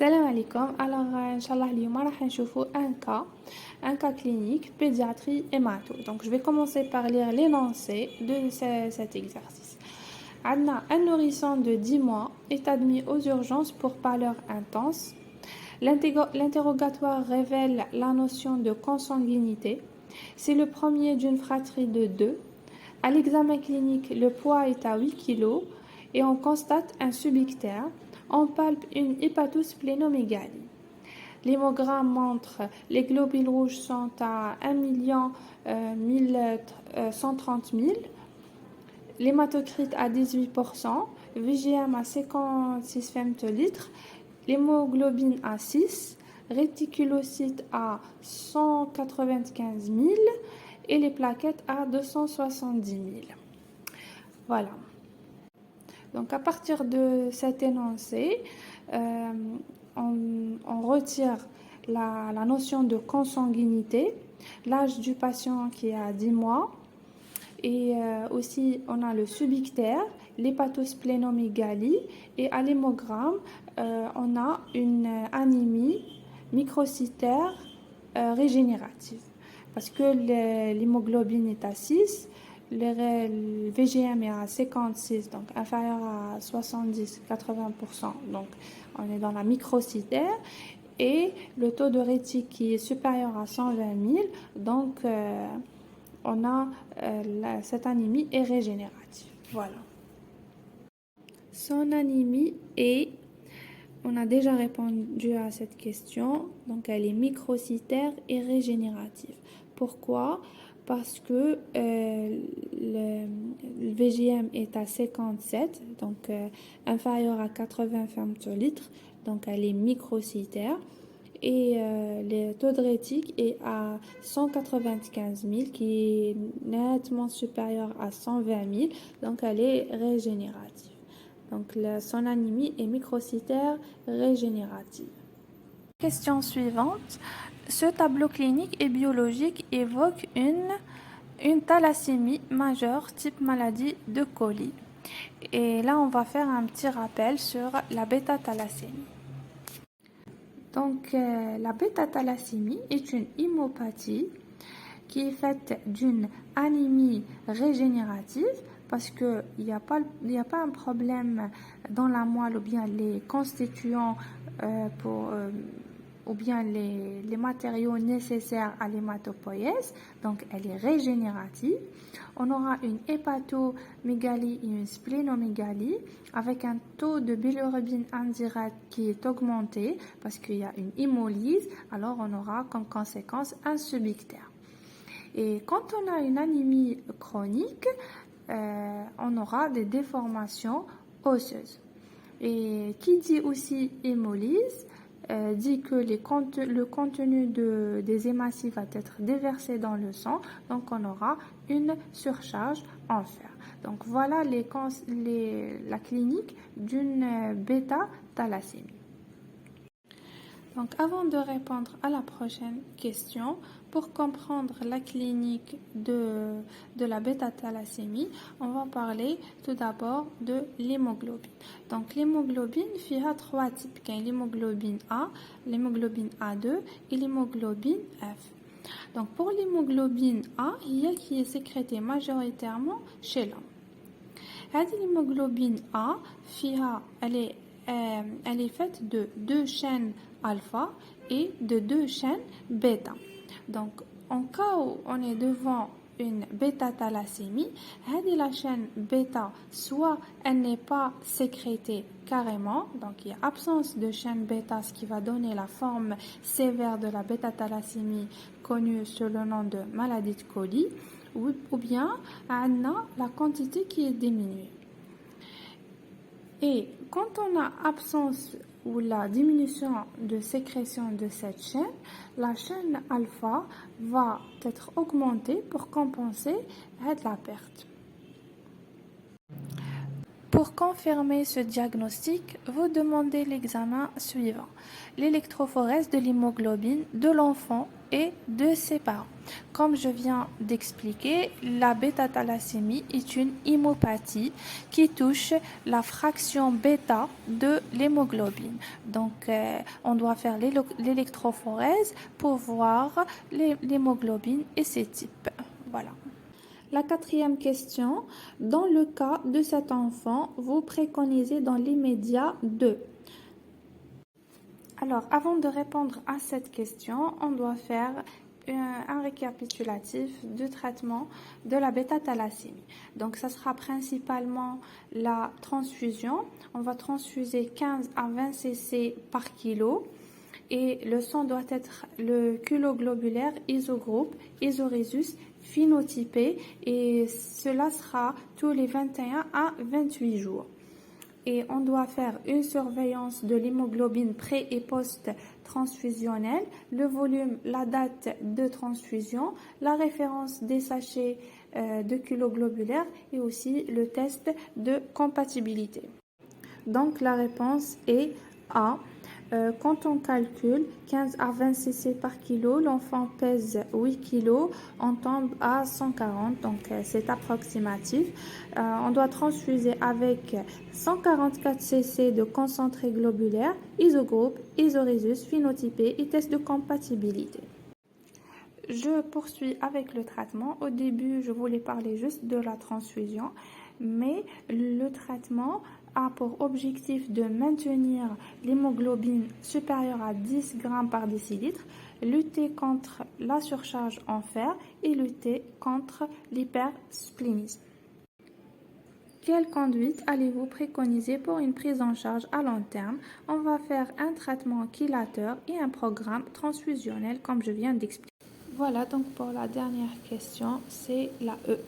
Salam alaikum. Alors, Inch'Allah, اليوم راح نشوفوا un cas clinique, pédiatrie et maths. Donc, je vais commencer par lire l'énoncé de cet exercice. Un nourrisson de 10 mois est admis aux urgences pour pâleur intense. L'interrogatoire révèle la notion de consanguinité. C'est le premier d'une fratrie de 2. À l'examen clinique, le poids est à 8 kg et on constate un subictère. On palpe une hépatosplénomégalie. L'hémogramme montre les globules rouges sont à 1 130 000, l'hématocrite à 18%, VGM à 56 femtolitres, l'hémoglobine à 6, réticulocytes à 195 000 et les plaquettes à 270 000. Voilà. Donc, à partir de cet énoncé, on retire la notion de consanguinité, l'âge du patient qui est à 10 mois, et aussi on a le subictère, l'hépatosplénomégalie, et à l'hémogramme, on a une anémie microcytaire régénérative, parce que l'hémoglobine est à 6, le VGM est à 56, donc inférieur à 70-80%, donc on est dans la microcytaire, et le taux de rétique qui est supérieur à 120 000, donc on a cette anémie est régénérative. Voilà. Son anémie est, on a déjà répondu à cette question, donc elle est microcytaire et régénérative. Pourquoi ? Parce que le VGM est à 57, donc inférieur à 80 femtolitres, donc elle est microcytaire. Et le taux de rétique est à 195 000, qui est nettement supérieur à 120 000, donc elle est régénérative. Donc son anémie est microcytaire régénérative. Question suivante. Ce tableau clinique et biologique évoque une thalassémie majeure type maladie de Colli. Et là, on va faire un petit rappel sur la bêta-thalassémie. Donc, la bêta-thalassémie est une hémopathie qui est faite d'une anémie régénérative, parce qu'il n'y a pas un problème dans la moelle ou bien les constituants ou bien les matériaux nécessaires à l'hématopoïèse, donc elle est régénérative. On aura une hépatomégalie et une splénomégalie avec un taux de bilirubine indirect qui est augmenté parce qu'il y a une hémolyse, alors on aura comme conséquence un subictère. Et quand on a une anémie chronique, on aura des déformations osseuses. Et qui dit aussi hémolyse, dit que le contenu des hématies va être déversé dans le sang, donc on aura une surcharge en fer. Donc voilà la clinique d'une bêta-thalassémie. Donc avant de répondre à la prochaine question, pour comprendre la clinique de la bêta-thalassémie, on va parler tout d'abord de l'hémoglobine. Donc l'hémoglobine, il y a 3 types. Il y a l'hémoglobine A, l'hémoglobine A2 et l'hémoglobine F. Donc pour l'hémoglobine A, il y a qui est sécrétée majoritairement chez l'homme. L'hémoglobine A, elle est faite de 2 chaînes alpha et de 2 chaînes bêta. Donc, en cas où on est devant une bêta-thalassémie, la chaîne bêta, soit elle n'est pas sécrétée carrément, donc il y a absence de chaîne bêta, ce qui va donner la forme sévère de la bêta-thalassémie connue sous le nom de maladie de Colli, ou bien on a la quantité qui est diminuée. Et quand on a absence ou la diminution de sécrétion de cette chaîne, la chaîne alpha va être augmentée pour compenser la perte. Pour confirmer ce diagnostic, vous demandez l'examen suivant: l'électrophorèse de l'hémoglobine de l'enfant et de ses parents. Comme je viens d'expliquer, la bêta-thalassémie est une hémopathie qui touche la fraction bêta de l'hémoglobine. Donc, on doit faire l'électrophorèse pour voir l'hémoglobine et ses types. Voilà. La quatrième question: dans le cas de cet enfant, vous préconisez dans l'immédiat de... Alors, avant de répondre à cette question, on doit faire un récapitulatif du traitement de la bêta-thalassémie. Donc, ça sera principalement la transfusion. On va transfuser 15 à 20 cc par kilo. Et le sang doit être le culot globulaire isogroupe, isorésus, phénotypé, et cela sera tous les 21 à 28 jours. Et on doit faire une surveillance de l'hémoglobine pré- et post-transfusionnelle, le volume, la date de transfusion, la référence des sachets de culot globulaire et aussi le test de compatibilité. Donc la réponse est A. Quand on calcule 15 à 20 cc par kilo, l'enfant pèse 8 kg, on tombe à 140, donc c'est approximatif. On doit transfuser avec 144 cc de concentré globulaire, isogroupe, isorésus, phénotypé et test de compatibilité. Je poursuis avec le traitement. Au début, je voulais parler juste de la transfusion, mais le traitement a pour objectif de maintenir l'hémoglobine supérieure à 10 grammes par décilitre, lutter contre la surcharge en fer et lutter contre l'hypersplénisme. Quelle conduite allez-vous préconiser pour une prise en charge à long terme? On va faire un traitement chelateur et un programme transfusionnel comme je viens d'expliquer. Voilà donc pour la dernière question, c'est la E.